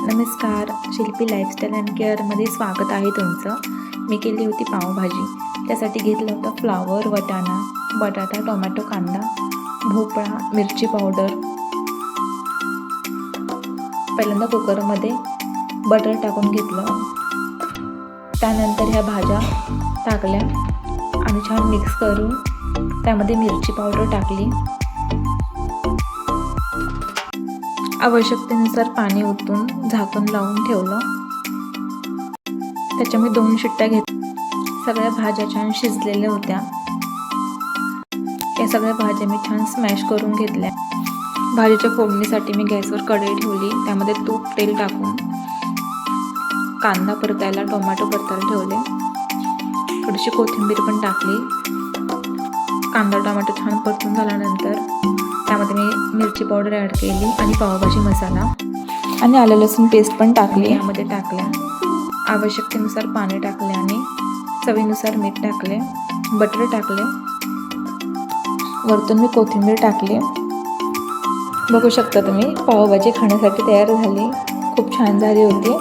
नमस्कार, शिल्पी lifestyle and केअरमध्ये स्वागत आहे तुमचं. मी केली होती पावभाजी. त्यासाठी घेतलं होतं फ्लावर, वाटाणा, बटाटा, टोमॅटो, कांदा, भोपळा, मिरची पावडर. पहिल्यांदा कुकरमध्ये बटर टाकून घेतलं. त्यानंतर ह्या भाज्या टाकल्या आणि छान मिक्स करून त्यामध्ये मिरची पावडर टाकली. आवश्यकतेनुसार पाणी ओतून झाकण लावून ठेवलं. त्याच्यामध्ये 2 शिट्ट्या सगळ्या भाज्या छान शिजलेल्या होत्या. या सगळ्या भाज्या मी छान स्मॅश करून घेतल्या. भाजीच्या फोडणीसाठी मी गॅसवर कढई ठेवली. त्यामध्ये तूप तेल टाकून कांदा परतायला, टोमॅटो परतायला ठेवले. थोडीशी कोथिंबीर पण टाकली. कांदा टोमॅटो छान परतून झाल्यानंतर त्यामध्ये मी मिरची पावडर ॲड केली आणि पावभाजी मसाला आणि आलं लसूण पेस्ट पण टाकली. यामध्ये टाकल्या. आवश्यकतेनुसार पाणी टाकले आणि चवीनुसार मीठ टाकले. बटर टाकले. वरतून मी कोथिंबीर टाकली. बघू शकता तुम्ही, पावभाजी खाण्यासाठी तयार झाली. खूप छान झाली होती.